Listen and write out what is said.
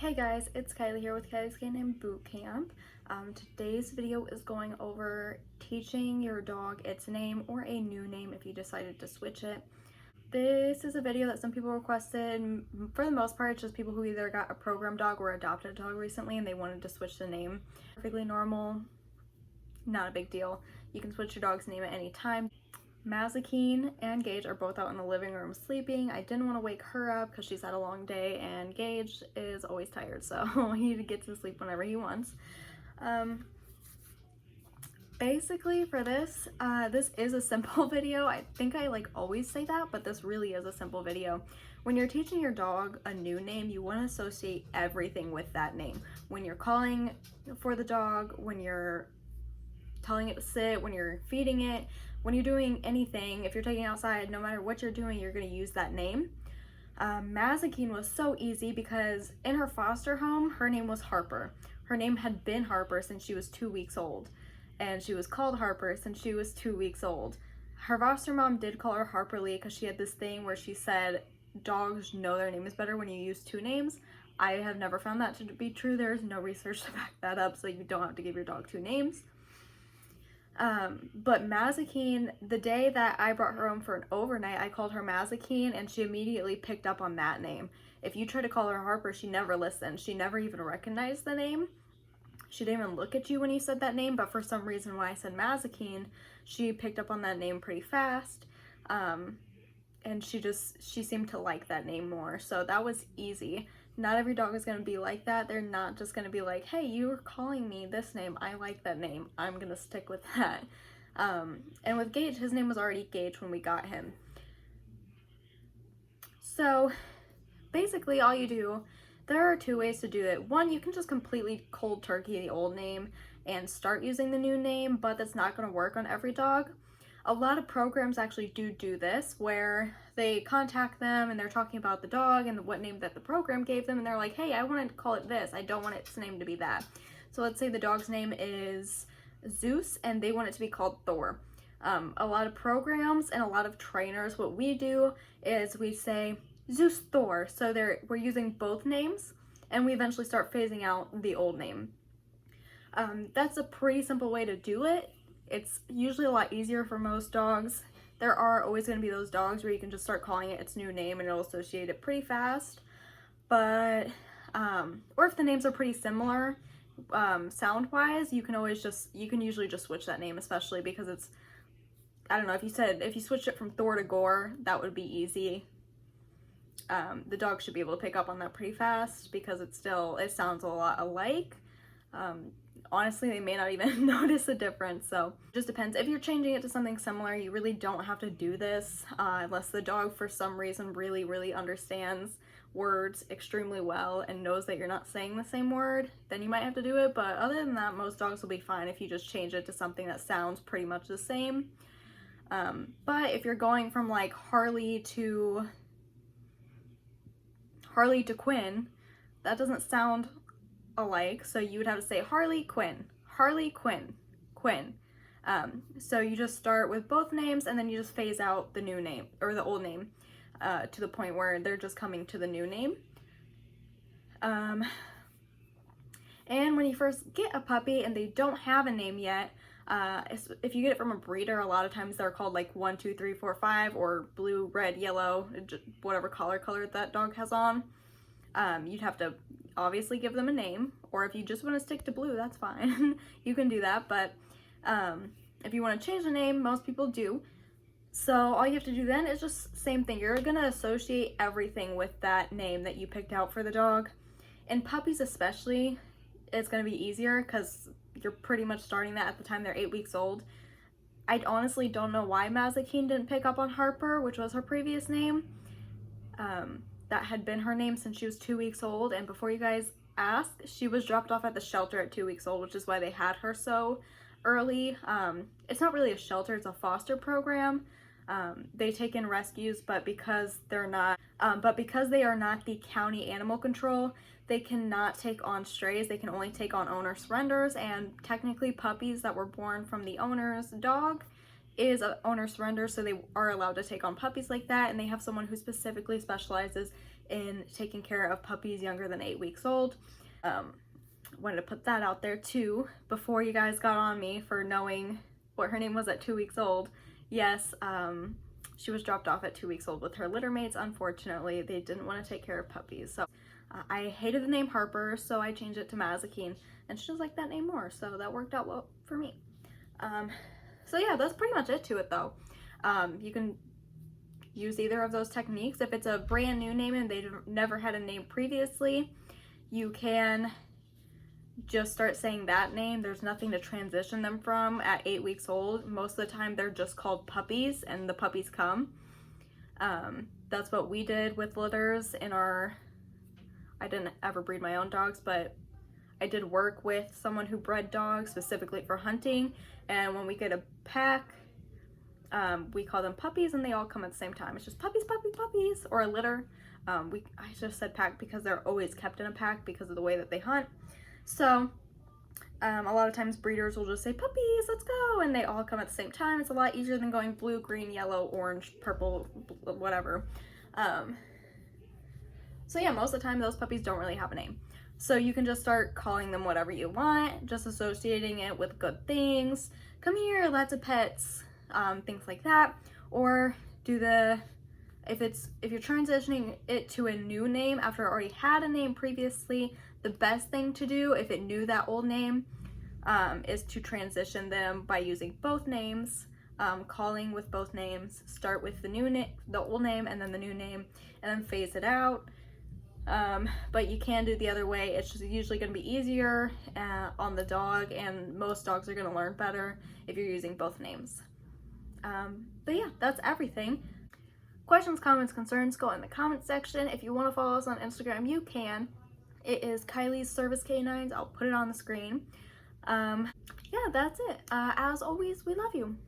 Hey guys, it's Kylie here with Kylie's Canine Boot Camp. Today's video is going over teaching your dog its name or a new name if you decided to switch it. This is a video that some people requested. For the most part, it's just people who either got a program dog or adopted a dog recently and they wanted to switch the name. Perfectly normal, not a big deal. You can switch your dog's name at any time. Mazikeen and Gage are both out in the living room sleeping. I didn't want to wake her up because she's had a long day and Gage is always tired, so he gets to sleep whenever he wants. Basically for this, this is a simple video. I think I always say that, but this really is a simple video. When you're teaching your dog a new name, you want to associate everything with that name. When you're calling for the dog, when you're telling it to sit, when you're feeding it, when you're doing anything, if you're taking outside, no matter what you're doing, you're going to use that name. Mazikeen was so easy because in her foster home, her name was Harper. Her name had been Harper since she was 2 weeks old, and she was called Harper since she was 2 weeks old. Her foster mom did call her Harper Lee because she had this thing where she said dogs know their name is better when you use two names. I have never found that to be true. There's no research to back that up, so you don't have to give your dog two names. But Mazikeen, the day that I brought her home for an overnight, I called her Mazikeen and she immediately picked up on that name. If you try to call her Harper, she never listened. She never even recognized the name. She didn't even look at you when you said that name, but for some reason when I said Mazikeen, she picked up on that name pretty fast. And she seemed to like that name more. So that was easy. Not every dog is going to be like that. They're not just going to be like, hey, you were calling me this name. I like that name. I'm going to stick with that. And with Gage, his name was already Gage when we got him. So basically all you do, there are two ways to do it. One, you can just completely cold turkey the old name and start using the new name, but that's not going to work on every dog. A lot of programs actually do this, where they contact them and they're talking about the dog and what name that the program gave them, and they're like, hey, I want to call it this. I don't want its name to be that. So let's say the dog's name is Zeus and they want it to be called Thor. A lot of programs and a lot of trainers, what we do is we say Zeus Thor. So we're using both names, and we eventually start phasing out the old name. That's a pretty simple way to do it. It's usually a lot easier for most dogs. There are always going to be those dogs where you can just start calling it its new name and it'll associate it pretty fast. But, or if the names are pretty similar, sound-wise, you can usually just switch that name, especially because it's, I don't know, if you switched it from Thor to Gore, that would be easy. The dog should be able to pick up on that pretty fast because it sounds a lot alike. Honestly, they may not even notice a difference, so it just depends. If you're changing it to something similar, you really don't have to do this unless the dog for some reason really understands words extremely well and knows that you're not saying the same word. Then you might have to do it, but other than that, most dogs will be fine if you just change it to something that sounds pretty much the same. But if you're going from like Harley to Quinn, that doesn't sound alike, so you would have to say Harley Quinn, Quinn. So you just start with both names and then you just phase out the new name or the old name to the point where they're just coming to the new name. And when you first get a puppy and they don't have a name yet, if you get it from a breeder, a lot of times they're called like 1, 2, 3, 4, 5 or blue, red, yellow, whatever color that dog has on. You'd have to obviously give them a name, or if you just want to stick to blue, that's fine. You can do that, but if you want to change the name, most people do. So all you have to do then is just same thing. You're going to associate everything with that name that you picked out for the dog. In puppies especially, it's going to be easier because you're pretty much starting that at the time they're 8 weeks old. I honestly don't know why Mazikeen didn't pick up on Harper, which was her previous name. That had been her name since she was 2 weeks old, and before you guys ask, she was dropped off at the shelter at 2 weeks old, which is why they had her so early. It's not really a shelter, it's a foster program. They take in rescues, but because they are not the county animal control, they cannot take on strays. They can only take on owner surrenders, and technically puppies that were born from the owner's dog is a owner surrender, so they are allowed to take on puppies like that, and they have someone who specifically specializes in taking care of puppies younger than 8 weeks old. Wanted to put that out there too before you guys got on me for knowing what her name was at 2 weeks old. Yes, she was dropped off at 2 weeks old with her litter mates. Unfortunately, they didn't want to take care of puppies. So I hated the name Harper, so I changed it to Mazikeen, and she just liked that name more, so that worked out well for me. So yeah, that's pretty much it to it though. You can use either of those techniques. If it's a brand new name and they've never had a name previously, you can just start saying that name. There's nothing to transition them from at 8 weeks old. Most of the time they're just called puppies and the puppies come. That's what we did with litters in our, I didn't ever breed my own dogs, but I did work with someone who bred dogs specifically for hunting, and when we get a pack, we call them puppies and they all come at the same time. It's just puppies, puppies, puppies, or a litter. I just said pack because they're always kept in a pack because of the way that they hunt. So a lot of times breeders will just say puppies, let's go, and they all come at the same time. It's a lot easier than going blue, green, yellow, orange, purple, whatever. So yeah, most of the time those puppies don't really have a name. So you can just start calling them whatever you want, just associating it with good things. Come here, lots of pets, things like that. Or do the, if you're transitioning it to a new name after it already had a name previously, the best thing to do if it knew that old name is to transition them by using both names, calling with both names. Start with the old name and then the new name, and then phase it out. But you can do the other way. It's just usually going to be easier on the dog, and most dogs are going to learn better if you're using both names. But yeah, that's everything. Questions, comments, concerns, go in the comment section. If you want to follow us on Instagram, you can. It is Kylie's Service Canines. I'll put it on the screen. Yeah, that's it. As always, we love you.